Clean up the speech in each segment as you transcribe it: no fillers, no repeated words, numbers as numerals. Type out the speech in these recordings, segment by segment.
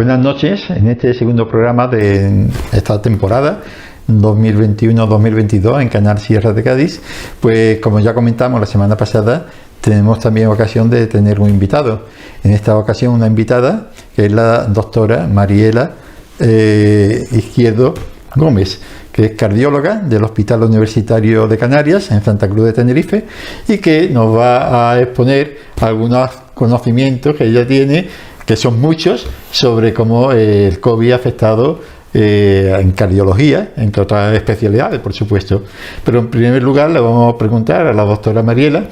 Buenas noches. En este segundo programa de esta temporada 2021-2022 en Canal Sierra de Cádiz, pues como ya comentamos la semana pasada, tenemos también ocasión de tener un invitado. En esta ocasión una invitada que es la doctora Mariela Izquierdo Gómez, que es cardióloga del Hospital Universitario de Canarias en Santa Cruz de Tenerife y que nos va a exponer algunos conocimientos que ella tiene, que son muchos, sobre cómo el COVID ha afectado en cardiología, entre otras especialidades, por supuesto. Pero en primer lugar le vamos a preguntar a la doctora Mariela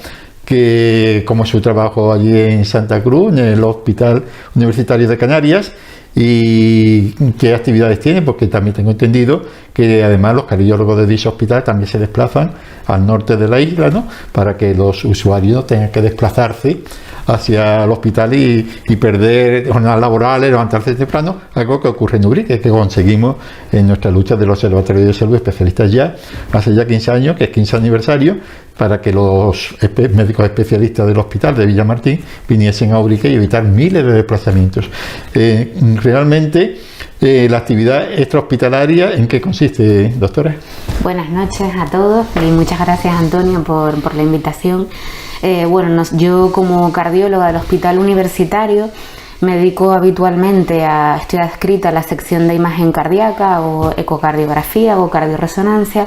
que cómo es su trabajo allí en Santa Cruz, en el Hospital Universitario de Canarias, y qué actividades tiene, porque también tengo entendido que además los cardiólogos de dicho hospital también se desplazan al norte de la isla, ¿no?, para que los usuarios no tengan que desplazarse hacia el hospital y perder jornadas laborales, levantarse temprano, algo que ocurre en Ubrique, que conseguimos en nuestra lucha del Observatorio de Salud Especialistas ya, hace ya 15 años, que es 15 aniversario, para que los médicos especialistas del hospital de Villamartín viniesen a Ubrique y evitar miles de desplazamientos. Realmente, la actividad extrahospitalaria, ¿en qué consiste, doctora? Buenas noches a todos y muchas gracias, Antonio, por la invitación. Yo como cardióloga del Hospital Universitario me dedico habitualmente estoy adscrita a la sección de imagen cardíaca o ecocardiografía o cardioresonancia,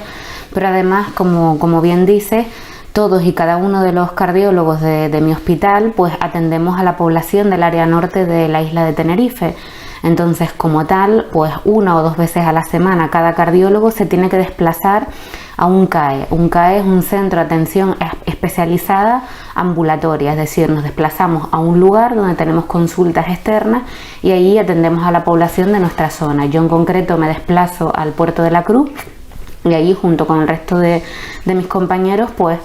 pero además, como bien dice, todos y cada uno de los cardiólogos de mi hospital pues atendemos a la población del área norte de la isla de Tenerife. Entonces, como tal, pues 1 o 2 veces a la semana cada cardiólogo se tiene que desplazar a un CAE. Un CAE es un centro de atención especializada ambulatoria, es decir, nos desplazamos a un lugar donde tenemos consultas externas y allí atendemos a la población de nuestra zona. Yo en concreto me desplazo al Puerto de la Cruz y allí, junto con el resto de mis compañeros, pues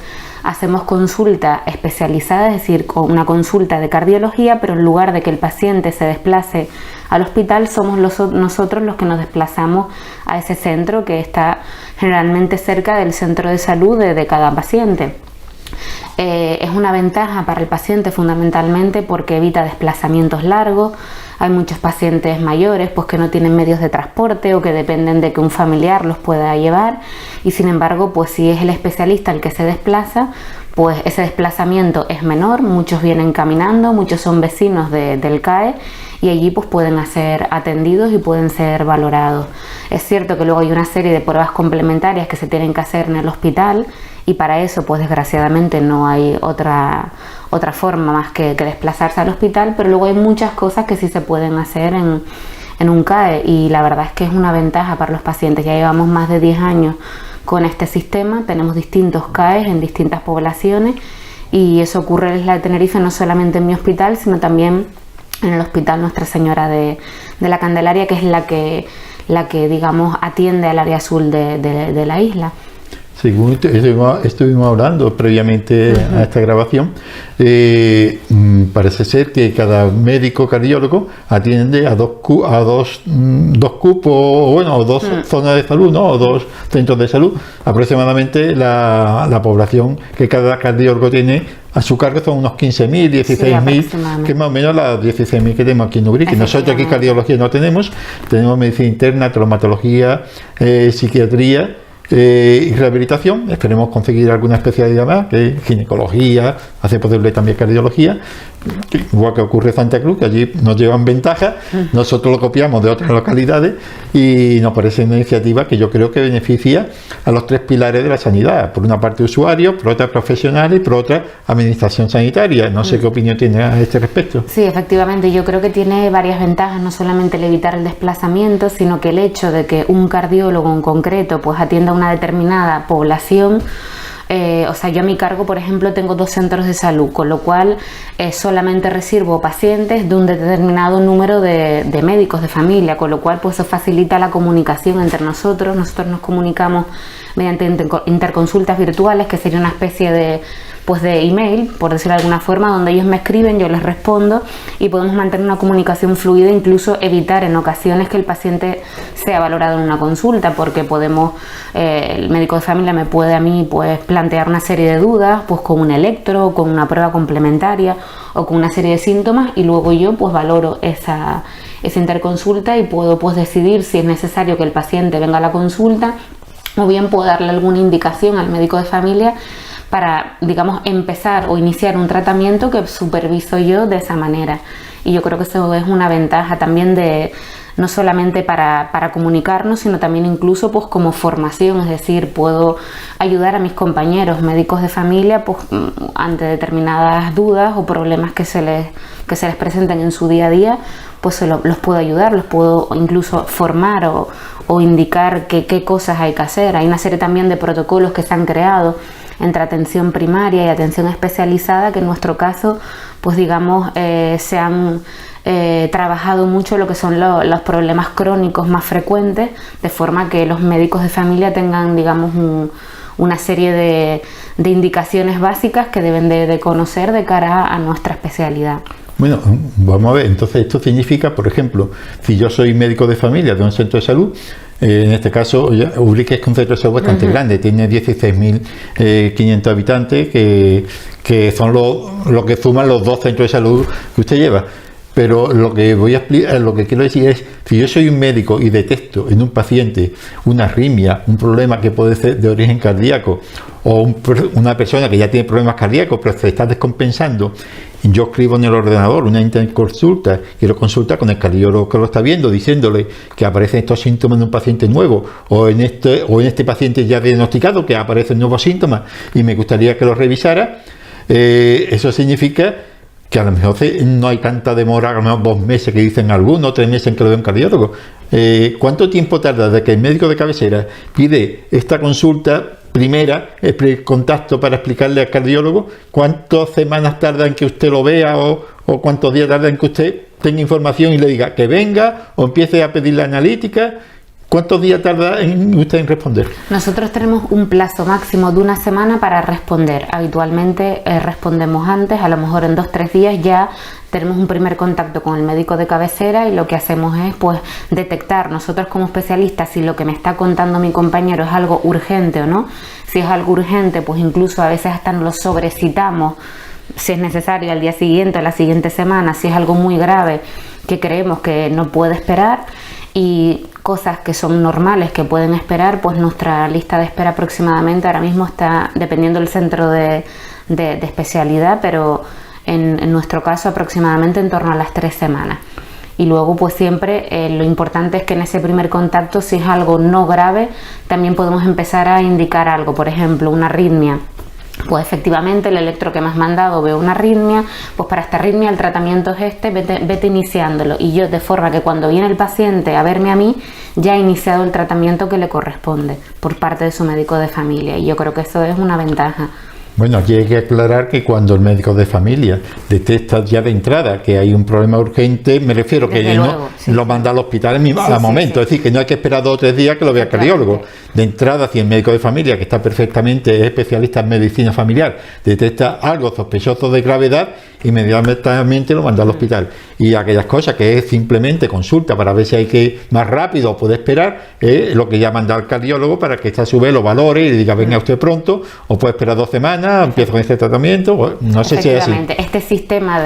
hacemos consulta especializada, es decir, con una consulta de cardiología, pero en lugar de que el paciente se desplace al hospital, somos nosotros los que nos desplazamos a ese centro, que está generalmente cerca del centro de salud de cada paciente. Es una ventaja para el paciente fundamentalmente porque evita desplazamientos largos. Hay muchos pacientes mayores pues que no tienen medios de transporte o que dependen de que un familiar los pueda llevar, y sin embargo, pues si es el especialista el que se desplaza, pues ese desplazamiento es menor. Muchos vienen caminando, muchos son vecinos del CAE y allí pues pueden ser atendidos y pueden ser valorados. Es cierto que luego hay una serie de pruebas complementarias que se tienen que hacer en el hospital y para eso pues desgraciadamente no hay otra forma más que desplazarse al hospital, pero luego hay muchas cosas que sí se pueden hacer en un CAE y la verdad es que es una ventaja para los pacientes. Ya llevamos más de 10 años con este sistema, tenemos distintos CAEs en distintas poblaciones y eso ocurre en la isla de Tenerife, no solamente en mi hospital, sino también en el Hospital Nuestra Señora de la Candelaria, que es la que digamos atiende al área azul de la isla. Según estuvimos hablando previamente a esta grabación, parece ser que cada médico cardiólogo atiende a dos cupos, o dos zonas de salud, ¿no?, o 2 centros de salud. Aproximadamente la población que cada cardiólogo tiene a su cargo son unos 15.000, 16.000, que es más o menos las 16.000 que tenemos aquí en Ubrique. Nosotros aquí cardiología no tenemos medicina interna, traumatología, psiquiatría y rehabilitación. Esperemos conseguir alguna especialidad más, que es ginecología, hace posible también cardiología, igual que ocurre en Santa Cruz, que allí nos llevan ventaja. Nosotros lo copiamos de otras localidades y nos parece una iniciativa que yo creo que beneficia a los 3 pilares de la sanidad: por una parte usuarios, por otra profesionales y por otra administración sanitaria. No sé qué opinión tiene a este respecto. Sí, efectivamente, yo creo que tiene varias ventajas, no solamente el evitar el desplazamiento, sino que el hecho de que un cardiólogo en concreto pues atienda a una determinada población. Yo a mi cargo, por ejemplo, tengo 2 centros de salud, con lo cual solamente recibo pacientes de un determinado número de médicos de familia, con lo cual pues eso facilita la comunicación entre nosotros. Nosotros nos comunicamos mediante interconsultas virtuales, que sería una especie de email, por decirlo de alguna forma, donde ellos me escriben, yo les respondo y podemos mantener una comunicación fluida, incluso evitar en ocasiones que el paciente sea valorado en una consulta, porque el médico de familia me puede a mí pues plantear una serie de dudas, pues con un electro, con una prueba complementaria o con una serie de síntomas, y luego yo pues valoro esa esa interconsulta y puedo pues decidir si es necesario que el paciente venga a la consulta o bien puedo darle alguna indicación al médico de familia para, digamos, empezar o iniciar un tratamiento que superviso yo de esa manera. Y yo creo que eso es una ventaja también de no solamente para comunicarnos, sino también incluso pues como formación, es decir, puedo ayudar a mis compañeros médicos de familia pues ante determinadas dudas o problemas que se les presenten en su día a día, pues los puedo ayudar, los puedo incluso formar o indicar qué cosas hay que hacer. Hay una serie también de protocolos que se han creado entre atención primaria y atención especializada que en nuestro caso pues digamos se han trabajado mucho lo que son los problemas crónicos más frecuentes, de forma que los médicos de familia tengan, digamos, una serie de indicaciones básicas que deben de conocer de cara a nuestra especialidad. Bueno, vamos a ver, entonces esto significa, por ejemplo, si yo soy médico de familia de un centro de salud, en este caso Ubrique es un centro de salud bastante grande, tiene 16.500 habitantes, que son lo que suman los 2 centros de salud que usted lleva. Pero lo que voy a explicar, lo que quiero decir es, si yo soy un médico y detecto en un paciente una arritmia, un problema que puede ser de origen cardíaco, o una persona que ya tiene problemas cardíacos pero se está descompensando, yo escribo en el ordenador una interconsulta, quiero consultar con el cardiólogo que lo está viendo, diciéndole que aparecen estos síntomas en un paciente nuevo, o en este paciente ya diagnosticado que aparecen nuevos síntomas y me gustaría que lo revisara. Eso significa que a lo mejor no hay tanta demora, a lo mejor 2 meses que dicen algunos, 3 meses en que lo ve un cardiólogo. ¿Cuánto tiempo tarda desde que el médico de cabecera pide esta consulta primera, el contacto para explicarle al cardiólogo? ¿Cuántas semanas tarda en que usted lo vea o cuántos días tarda en que usted tenga información y le diga que venga o empiece a pedir la analítica? ¿Cuántos días tarda usted en responder? Nosotros tenemos un plazo máximo de 1 semana para responder. Habitualmente respondemos antes, a lo mejor en 2-3 días ya tenemos un primer contacto con el médico de cabecera y lo que hacemos es pues detectar nosotros como especialistas si lo que me está contando mi compañero es algo urgente o no. Si es algo urgente, pues incluso a veces hasta nos lo sobrecitamos si es necesario al día siguiente o la siguiente semana, si es algo muy grave que creemos que no puede esperar. Y cosas que son normales, que pueden esperar, pues nuestra lista de espera aproximadamente ahora mismo está, dependiendo del centro de especialidad, pero en nuestro caso aproximadamente en torno a las 3 semanas. Y luego pues siempre lo importante es que en ese primer contacto, si es algo no grave, también podemos empezar a indicar algo, por ejemplo una arritmia. Pues efectivamente el electro que me has mandado veo una arritmia, pues para esta arritmia el tratamiento es este, vete iniciándolo, y yo de forma que cuando viene el paciente a verme a mí ya he iniciado el tratamiento que le corresponde por parte de su médico de familia, y yo creo que eso es una ventaja. Bueno, aquí hay que aclarar que cuando el médico de familia detecta ya de entrada que hay un problema urgente, me refiero que luego, lo manda al hospital al momento, es decir, que no hay que esperar 2 o 3 días que lo vea el cardiólogo. De entrada, si el médico de familia, que está perfectamente, es especialista en medicina familiar, detecta algo sospechoso de gravedad, inmediatamente lo manda al hospital. Y aquellas cosas que es simplemente consulta para ver si hay que ir más rápido o puede esperar, es lo que ya manda al cardiólogo para que a su vez lo valore y le diga venga usted pronto, o puede esperar 2 semanas, empiezo con este tratamiento, no sé si es así. Este sistema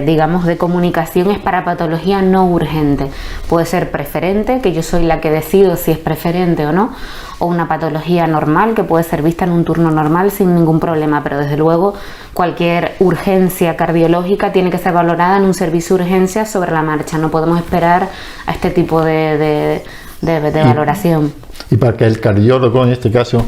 digamos, de comunicación es para patología no urgente. Puede ser preferente, que yo soy la que decido si es preferente o no, o una patología normal que puede ser vista en un turno normal sin ningún problema, pero desde luego cualquier urgencia cardiológica tiene que ser valorada en un servicio de urgencia sobre la marcha. No podemos esperar a este tipo de valoración. Y para que el cardiólogo, en este caso,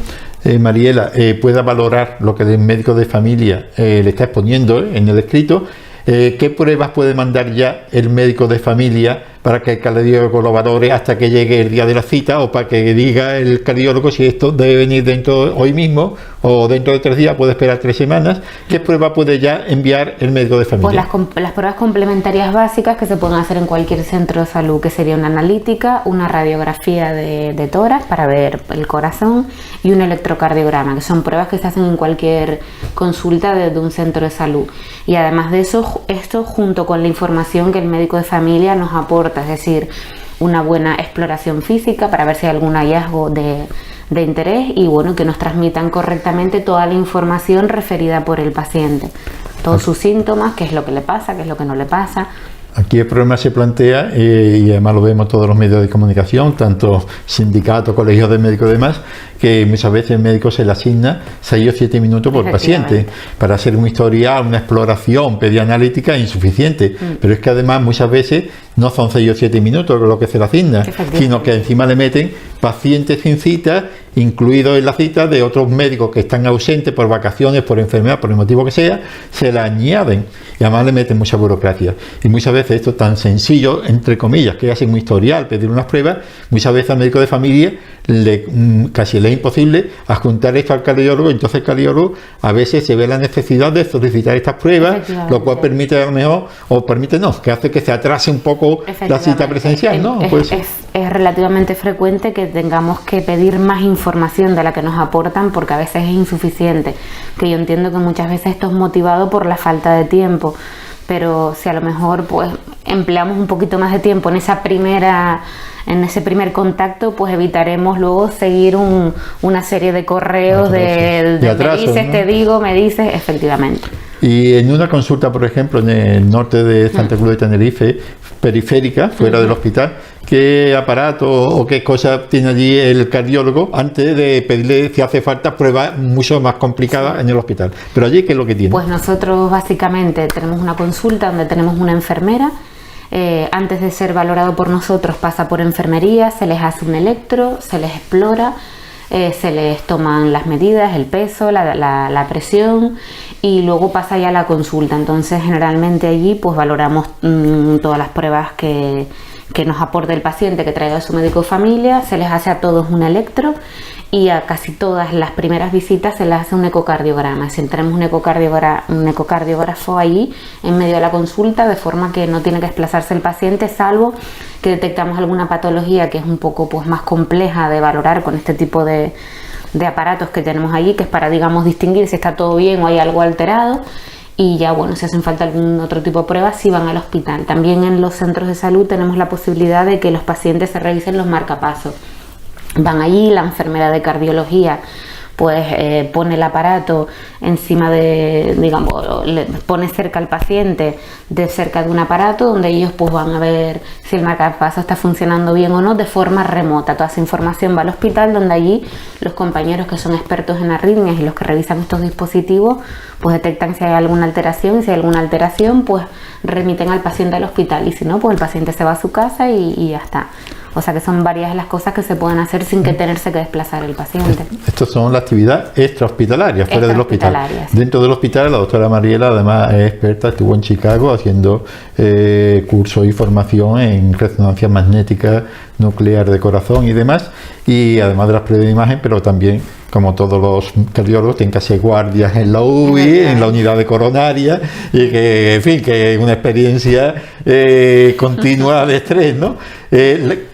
Mariela, pueda valorar lo que el médico de familia le está exponiendo en el escrito, ¿qué pruebas puede mandar ya el médico de familia para que el cardiólogo lo valore hasta que llegue el día de la cita, o para que diga el cardiólogo si esto debe venir hoy mismo o dentro de 3 días, puede esperar 3 semanas? ¿Qué prueba puede ya enviar el médico de familia? Pues las pruebas complementarias básicas que se pueden hacer en cualquier centro de salud, que sería una analítica, una radiografía de tórax para ver el corazón y un electrocardiograma, que son pruebas que se hacen en cualquier consulta de un centro de salud. Y además de eso, esto junto con la información que el médico de familia nos aporta, es decir, una buena exploración física para ver si hay algún hallazgo de interés, y bueno, que nos transmitan correctamente toda la información referida por el paciente, todos sus síntomas, qué es lo que le pasa, qué es lo que no le pasa. aquí el problema se plantea, y además lo vemos en todos los medios de comunicación, tanto sindicatos, colegios de médicos y demás, que muchas veces el médico se le asigna 6 o 7 minutos por paciente. Para hacer un historial, una exploración pedianalítica es insuficiente, pero es que además muchas veces no son 6 o 7 minutos lo que se le asigna, sino que encima le meten pacientes sin cita, incluidos en la cita de otros médicos que están ausentes por vacaciones, por enfermedad, por el motivo que sea, se la añaden y además le meten mucha burocracia. Y muchas veces esto tan sencillo, entre comillas, que hacen un historial, pedir unas pruebas, muchas veces al médico de familia casi le es imposible adjuntar esto al cardiólogo, entonces el cardiólogo a veces se ve la necesidad de solicitar estas pruebas, lo cual permite a lo mejor, o permite no, que hace que se atrase un poco la cita presencial, ¿no? Es relativamente frecuente que tengamos que pedir más información de la que nos aportan porque a veces es insuficiente, que yo entiendo que muchas veces esto es motivado por la falta de tiempo, pero si a lo mejor pues empleamos un poquito más de tiempo en ese primer contacto, pues evitaremos luego seguir una serie de correos de atraso, me dices, ¿no? Te digo, me dices, efectivamente. Y en una consulta, por ejemplo, en el norte de Santa Cruz de Tenerife, periférica, fuera del hospital, ¿qué aparato o qué cosa tiene allí el cardiólogo antes de pedirle si hace falta pruebas mucho más complicadas en el hospital? Pero allí, ¿qué es lo que tiene? Pues nosotros básicamente tenemos una consulta donde tenemos una enfermera. Antes de ser valorado por nosotros pasa por enfermería, se les hace un electro, se les explora, se les toman las medidas, el peso, la presión y luego pasa ya la consulta. Entonces generalmente allí pues valoramos todas las pruebas que nos aporte el paciente, que traiga a su médico de familia, se les hace a todos un electro y a casi todas las primeras visitas se les hace un ecocardiograma. Si tenemos un ecocardiógrafo allí en medio de la consulta, de forma que no tiene que desplazarse el paciente, salvo que detectamos alguna patología que es un poco pues más compleja de valorar con este tipo de aparatos que tenemos allí, que es para, digamos, distinguir si está todo bien o hay algo alterado. Y ya, bueno, si hacen falta algún otro tipo de pruebas, sí van al hospital. También en los centros de salud tenemos la posibilidad de que los pacientes se revisen los marcapasos. Van allí, la enfermera de cardiología pues pone el aparato encima le pone cerca al paciente, cerca de un aparato donde ellos pues van a ver si el marcapasos está funcionando bien o no de forma remota. Toda esa información va al hospital, donde allí los compañeros que son expertos en arritmias y los que revisan estos dispositivos pues detectan si hay alguna alteración, y si hay alguna alteración pues remiten al paciente al hospital, y si no pues el paciente se va a su casa y ya está. O sea que son varias las cosas que se pueden hacer sin que tenerse que desplazar el paciente. Estas son las actividades extrahospitalarias, fuera del hospital. Sí. Dentro del hospital, la doctora Mariela además es experta, estuvo en Chicago haciendo cursos y formación en resonancia magnética nuclear de corazón y demás, y además de las pruebas de imagen, pero también, como todos los cardiólogos, tienen que hacer guardias en la UBI, en la unidad de coronaria, y que, en fin, que es una experiencia continua de estrés, ¿no?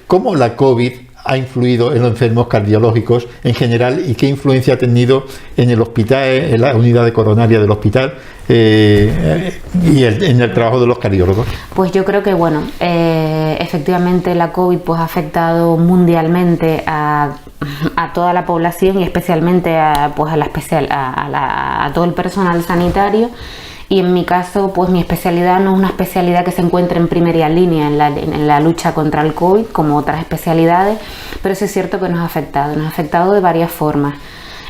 ¿Cómo la COVID ha influido en los enfermos cardiológicos en general y qué influencia ha tenido en el hospital, en la unidad de coronaria del hospital y en el trabajo de los cardiólogos? Pues yo creo que, bueno, efectivamente la COVID pues ha afectado mundialmente a toda la población y especialmente a todo el personal sanitario. Y en mi caso, pues mi especialidad no es una especialidad que se encuentre en primera línea en la lucha contra el COVID, como otras especialidades, pero sí es cierto que nos ha afectado de varias formas.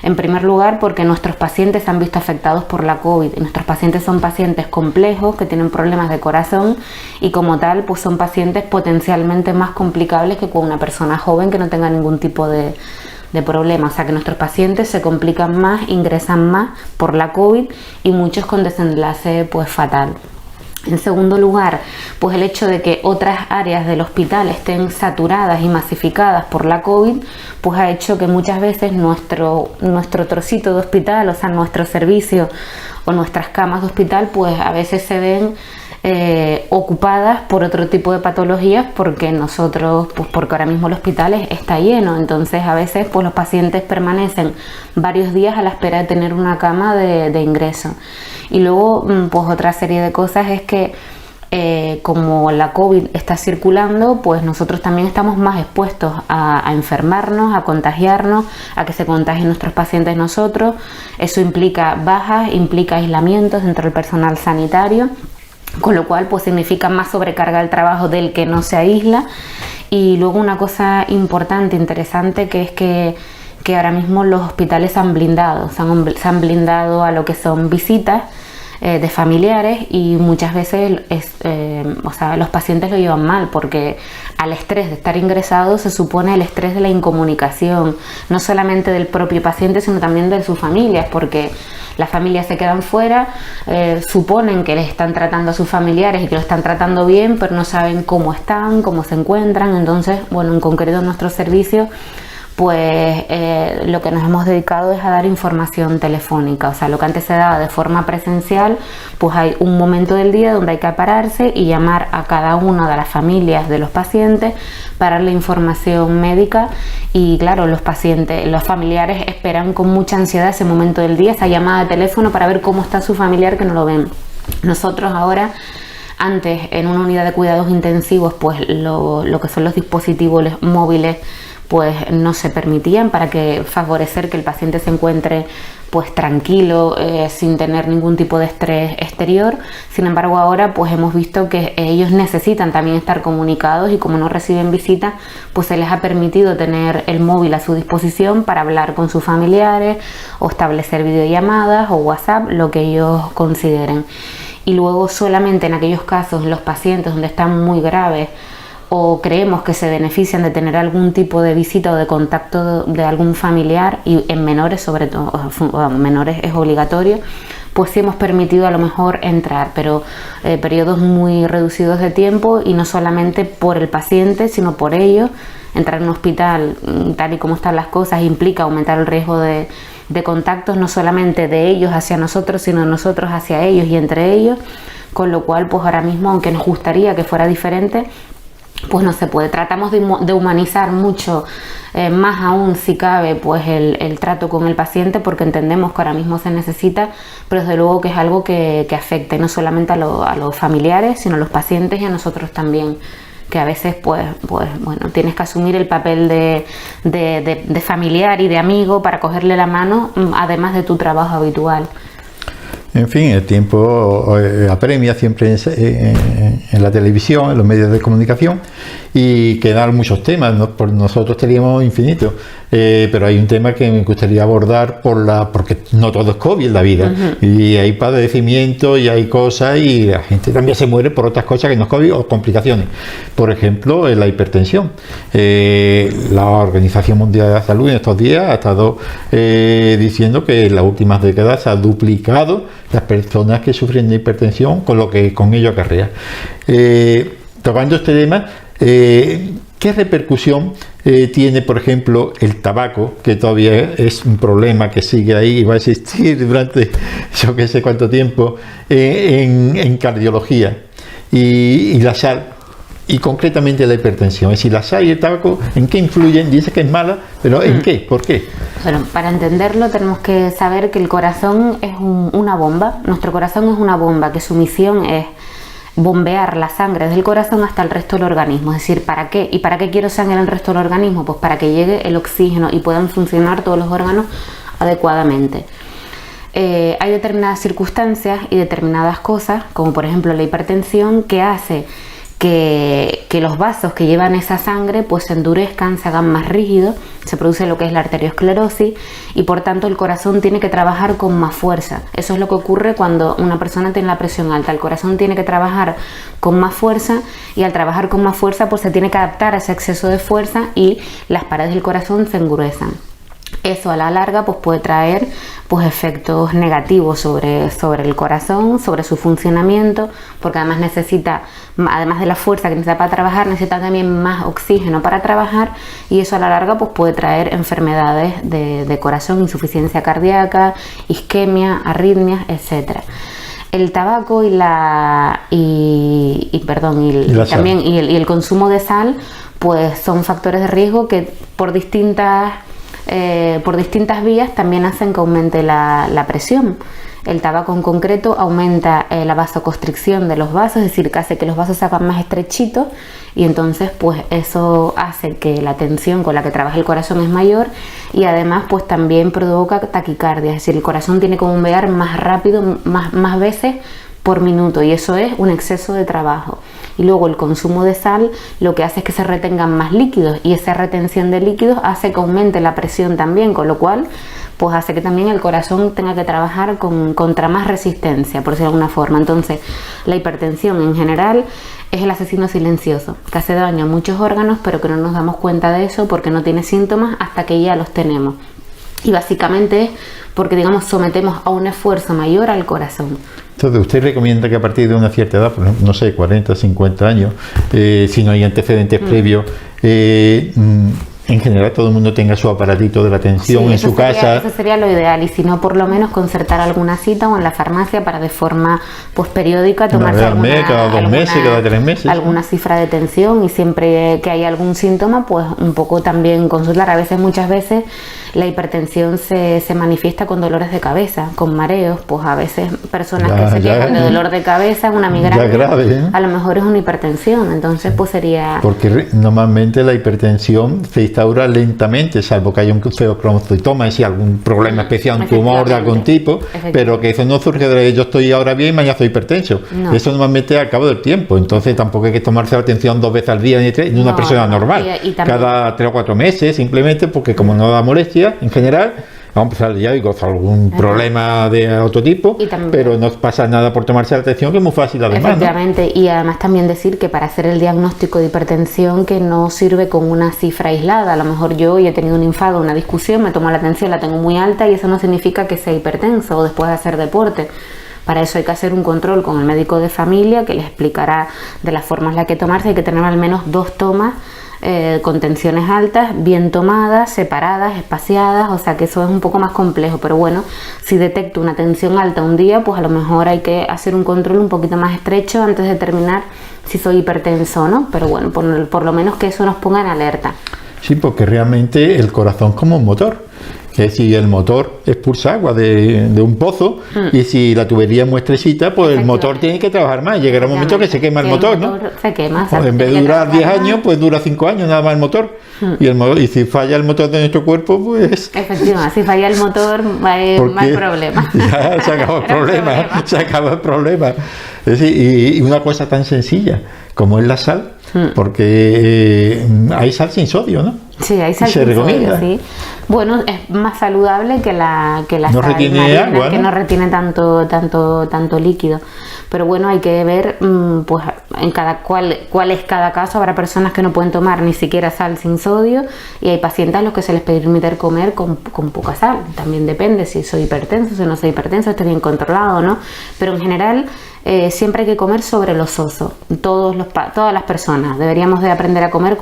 En primer lugar, porque nuestros pacientes se han visto afectados por la COVID. Y nuestros pacientes son pacientes complejos que tienen problemas de corazón y como tal, pues son pacientes potencialmente más complicables que con una persona joven que no tenga ningún tipo de problema. O sea que nuestros pacientes se complican más, ingresan más por la COVID y muchos con desenlace pues fatal. En segundo lugar, pues el hecho de que otras áreas del hospital estén saturadas y masificadas por la COVID, pues ha hecho que muchas veces nuestro trocito de hospital, o sea, nuestro servicio o nuestras camas de hospital, pues a veces se ven ocupadas por otro tipo de patologías porque ahora mismo el hospital está lleno. Entonces a veces pues los pacientes permanecen varios días a la espera de tener una cama de ingreso. Y luego pues otra serie de cosas es que como la COVID está circulando, pues nosotros también estamos más expuestos a enfermarnos, a contagiarnos, a que se contagien nuestros pacientes nosotros. Eso implica bajas, implica aislamientos dentro del personal sanitario. con lo cual pues significa más sobrecarga del trabajo del que no se aísla. Y luego una cosa importante, interesante, que es que ahora mismo los hospitales se han blindado, se han blindado a lo que son visitas de familiares, y muchas veces los pacientes lo llevan mal, porque al estrés de estar ingresado se supone el estrés de la incomunicación, no solamente del propio paciente, sino también de sus familias, porque las familias se quedan fuera, suponen que les están tratando a sus familiares y que lo están tratando bien, pero no saben cómo están, cómo se encuentran. Entonces, bueno, en concreto en nuestro servicio, pues lo que nos hemos dedicado es a dar información telefónica. O sea, lo que antes se daba de forma presencial, pues hay un momento del día donde hay que pararse y llamar a cada una de las familias de los pacientes para darle información médica. Y claro, los familiares esperan con mucha ansiedad ese momento del día, esa llamada de teléfono para ver cómo está su familiar, que no lo ven. Nosotros ahora, antes en una unidad de cuidados intensivos, pues lo que son los dispositivos móviles pues no se permitían, para favorecer que el paciente se encuentre pues tranquilo, sin tener ningún tipo de estrés exterior. Sin embargo, ahora pues hemos visto que ellos necesitan también estar comunicados, y como no reciben visita, pues se les ha permitido tener el móvil a su disposición para hablar con sus familiares o establecer videollamadas o WhatsApp, lo que ellos consideren. Y luego, solamente en aquellos casos, los pacientes donde están muy graves o creemos que se benefician de tener algún tipo de visita o de contacto de algún familiar, y en menores sobre todo, menores es obligatorio, pues sí hemos permitido a lo mejor entrar, pero periodos muy reducidos de tiempo, y no solamente por el paciente sino por ellos. Entrar en un hospital, tal y como están las cosas, implica aumentar el riesgo de contactos, no solamente de ellos hacia nosotros, sino nosotros hacia ellos y entre ellos, con lo cual pues ahora mismo, aunque nos gustaría que fuera diferente, pues no se puede. Tratamos de humanizar mucho, más aún si cabe, pues el trato con el paciente, porque entendemos que ahora mismo se necesita, pero desde luego que es algo que afecta, y no solamente a los familiares, sino a los pacientes y a nosotros también, que a veces pues bueno, tienes que asumir el papel de familiar y de amigo para cogerle la mano, además de tu trabajo habitual. En fin, el tiempo apremia siempre en la televisión, en los medios de comunicación, y quedan muchos temas, ¿no? Por nosotros teníamos infinitos, pero hay un tema que me gustaría abordar porque no todo es COVID en la vida, y hay padecimientos y hay cosas, y la gente también se muere por otras cosas que no es COVID, o complicaciones. Por ejemplo, la hipertensión. La Organización Mundial de la Salud en estos días ha estado diciendo que en las últimas décadas se ha duplicado las personas que sufren de hipertensión, con lo que con ello acarrea. Tocando este tema, ¿qué repercusión tiene, por ejemplo, el tabaco, que todavía es un problema que sigue ahí y va a existir durante yo que sé cuánto tiempo, en cardiología, y la sal, y concretamente la hipertensión? Es decir, la sal y el tabaco, ¿en qué influyen? Dice que es mala, pero ¿en qué? ¿Por qué? Bueno, para entenderlo tenemos que saber que el corazón es una bomba. Nuestro corazón es una bomba, que su misión es bombear la sangre del corazón hasta el resto del organismo. Es decir, ¿para qué? ¿Y para qué quiero sangre en el resto del organismo? Pues para que llegue el oxígeno y puedan funcionar todos los órganos adecuadamente. Hay determinadas circunstancias y determinadas cosas, como por ejemplo la hipertensión, que hace que los vasos que llevan esa sangre pues se endurezcan, se hagan más rígidos, se produce lo que es la arteriosclerosis, y por tanto el corazón tiene que trabajar con más fuerza. Eso es lo que ocurre cuando una persona tiene la presión alta. El corazón tiene que trabajar con más fuerza, y al trabajar con más fuerza pues se tiene que adaptar a ese exceso de fuerza, y las paredes del corazón se endurecen. Eso a la larga pues puede traer pues efectos negativos sobre el corazón, sobre su funcionamiento, porque además necesita, además de la fuerza que necesita para trabajar, necesita también más oxígeno para trabajar, y eso a la larga pues puede traer enfermedades de corazón, insuficiencia cardíaca, isquemia, arritmias, etcétera. El tabaco y el consumo de sal pues son factores de riesgo que por distintas vías también hacen que aumente la presión. El tabaco en concreto aumenta la vasoconstricción de los vasos, es decir, que hace que los vasos se hagan más estrechitos, y entonces pues eso hace que la tensión con la que trabaja el corazón es mayor, y además pues también provoca taquicardia, es decir, el corazón tiene que bombear más rápido, más veces por minuto, y eso es un exceso de trabajo. Y luego el consumo de sal lo que hace es que se retengan más líquidos, y esa retención de líquidos hace que aumente la presión también, con lo cual pues hace que también el corazón tenga que trabajar contra más resistencia, por decirlo de alguna forma. Entonces, la hipertensión en general es el asesino silencioso, que hace daño a muchos órganos, pero que no nos damos cuenta de eso porque no tiene síntomas hasta que ya los tenemos. Y básicamente es porque, digamos, sometemos a un esfuerzo mayor al corazón. Entonces, ¿usted recomienda que a partir de una cierta edad, por ejemplo, no sé, 40, 50 años, si no hay antecedentes previos, en general todo el mundo tenga su aparatito de la tensión en su casa? Eso sería lo ideal, y si no, por lo menos concertar alguna cita o en la farmacia para de forma pues periódica tomarse cada 2 meses, cada 3 meses, alguna cifra de tensión, y siempre que haya algún síntoma, pues un poco también consultar. A veces, muchas veces, la hipertensión se manifiesta con dolores de cabeza, con mareos, pues a veces personas que se quejan de dolor de cabeza, una migraña, grave, ¿eh? A lo mejor es una hipertensión, entonces pues sería... Porque normalmente la hipertensión se instaura lentamente, salvo que haya un feocromocitoma, si algún problema especial, un tumor de algún tipo, pero que eso no surge de yo estoy ahora bien y mañana soy hipertenso. No. Eso normalmente al cabo del tiempo, entonces tampoco hay que tomarse la atención 2 veces al día ni 3, en una persona normal, y cada 3 o 4 meses simplemente, porque como no da molestia en general, vamos a empezar ya y goza algún problema de otro tipo, pero no pasa nada por tomarse la atención, que es muy fácil además. Efectivamente, ¿no? Y además también decir que para hacer el diagnóstico de hipertensión, que no sirve con una cifra aislada. A lo mejor yo hoy he tenido un enfado, una discusión, me tomo la tensión, la tengo muy alta, y eso no significa que sea hipertenso o después de hacer deporte. Para eso hay que hacer un control con el médico de familia, que les explicará de las formas en las que tomarse. Hay que tener al menos 2 tomas con tensiones altas, bien tomadas, separadas, espaciadas, o sea que eso es un poco más complejo. Pero bueno, si detecto una tensión alta un día, pues a lo mejor hay que hacer un control un poquito más estrecho antes de determinar si soy hipertenso o no. Pero bueno, por lo menos que eso nos ponga en alerta. Sí, porque realmente el corazón es como un motor. Que si el motor expulsa agua de un pozo, y si la tubería es muy estrechita, pues el motor tiene que trabajar más. Llegará un momento que se quema el motor, ¿no? Se quema. Pues en vez de durar 10 años, pues dura 5 años nada más el motor. Y si falla el motor de nuestro cuerpo, pues... Efectivamente, si falla el motor, hay problema. Ya se acabó el problema, se acabó el problema. Es decir, y una cosa tan sencilla como es la sal, porque hay sal sin sodio, ¿no? Sí, hay sal sin sodio, sí. Bueno, es más saludable que la no sal retiene marina, agua, que no retiene tanto líquido. Pero bueno, hay que ver pues en cuál es cada caso. Habrá personas que no pueden tomar ni siquiera sal sin sodio, y hay pacientes a los que se les permite comer con poca sal. También depende si soy hipertenso, si no soy hipertenso, esté bien controlado o no. Pero en general siempre hay que comer sobre los osos. Todas las personas deberíamos de aprender a comer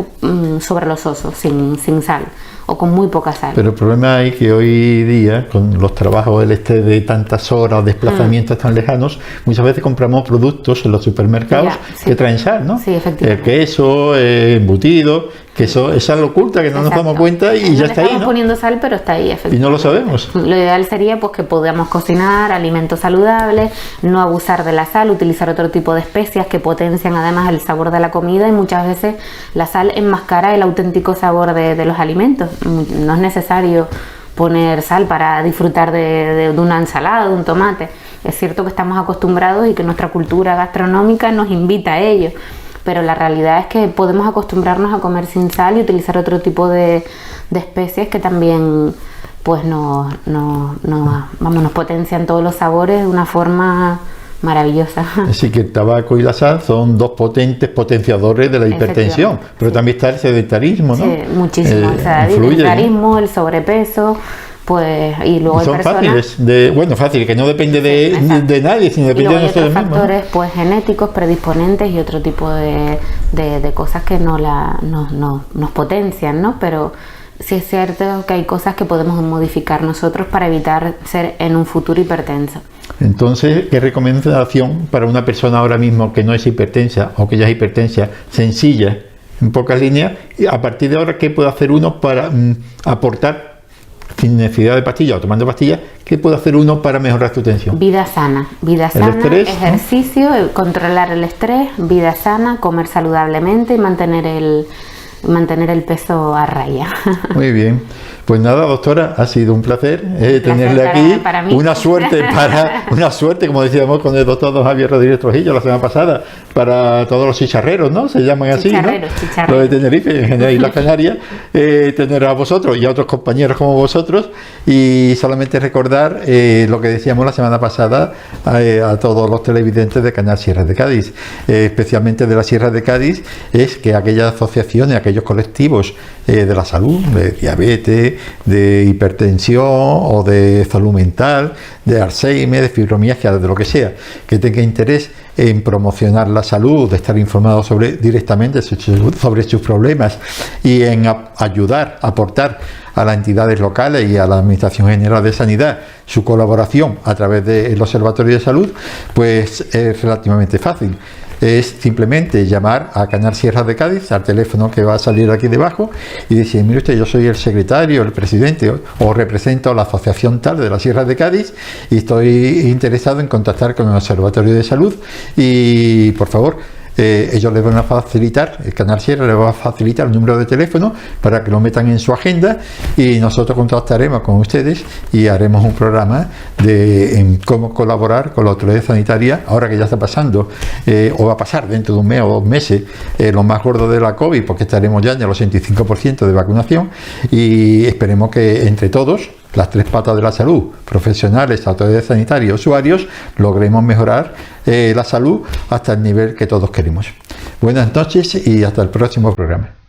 sobre los osos, sin sal, o con muy poca sal. Pero el problema es que hoy día, con los trabajos del de tantas horas, desplazamientos tan lejanos, muchas veces compramos productos en los supermercados que traen sal, ¿no? Sí, efectivamente. El queso, embutido, que eso es sal oculta, que no nos damos cuenta y ya está ahí, ¿no? Estamos poniendo sal, pero está ahí, efectivamente. Y no lo sabemos. Lo ideal sería pues que podamos cocinar alimentos saludables, no abusar de la sal, utilizar otro tipo de especias que potencian además el sabor de la comida, y muchas veces la sal enmascara el auténtico sabor de los alimentos. No es necesario poner sal para disfrutar de una ensalada, de un tomate. Es cierto que estamos acostumbrados y que nuestra cultura gastronómica nos invita a ello, pero la realidad es que podemos acostumbrarnos a comer sin sal y utilizar otro tipo de especies que también pues nos potencian todos los sabores de una forma maravillosa. Así que el tabaco y la sal son 2 potentes potenciadores de la hipertensión, pero también está el sedentarismo, ¿no? Sí, muchísimo. El sedentarismo, el sobrepeso, pues, y luego hay son personas... fáciles, que no depende de nadie, sino depende de nosotros mismos. Factores pues genéticos, predisponentes y otro tipo de cosas que nos potencian, ¿no? Pero sí es cierto que hay cosas que podemos modificar nosotros para evitar ser en un futuro hipertenso. Entonces, ¿qué recomendación para una persona ahora mismo que no es hipertensa o que ya es hipertensa, sencilla, en pocas líneas, y a partir de ahora, qué puede hacer uno para aportar, sin necesidad de pastillas o tomando pastillas, qué puede hacer uno para mejorar su tensión? Vida sana, estrés, ejercicio, controlar el estrés, vida sana, comer saludablemente y mantener mantener el peso a raya. Muy bien. Pues nada, doctora, ha sido un placer tenerle placer aquí. para mí. Una suerte, como decíamos con el doctor don Javier Rodríguez Trujillo la semana pasada, para todos los chicharreros, ¿no? Se llaman así, ¿no? Chicharreros. Los de Tenerife, en general, y las Canarias, tener a vosotros y a otros compañeros como vosotros, y solamente recordar lo que decíamos la semana pasada a todos los televidentes de Canal Sierra de Cádiz, especialmente de la Sierra de Cádiz, es que aquellas asociaciones, aquellos colectivos de la salud, de diabetes, de hipertensión o de salud mental, de Alzheimer, de fibromialgia, de lo que sea, que tenga interés en promocionar la salud, de estar informado directamente sobre sus problemas y en ayudar, aportar a las entidades locales y a la Administración General de Sanidad su colaboración a través del Observatorio de Salud, pues es relativamente fácil. Es simplemente llamar a Canal Sierra de Cádiz, al teléfono que va a salir aquí debajo, y decir: mire usted, yo soy el secretario, el presidente, o represento la asociación tal de la Sierra de Cádiz y estoy interesado en contactar con el Observatorio de Salud, y por favor, ellos les van a facilitar, el Canal Sierra les va a facilitar el número de teléfono para que lo metan en su agenda, y nosotros contactaremos con ustedes y haremos un programa en cómo colaborar con la autoridad sanitaria ahora que ya está pasando, o va a pasar dentro de un mes o 2 meses, lo más gordo de la COVID, porque estaremos ya en el 85% de vacunación, y esperemos que entre todos, las 3 patas de la salud, profesionales, autoridad sanitaria, usuarios, logremos mejorar la salud hasta el nivel que todos queremos. Buenas noches y hasta el próximo programa.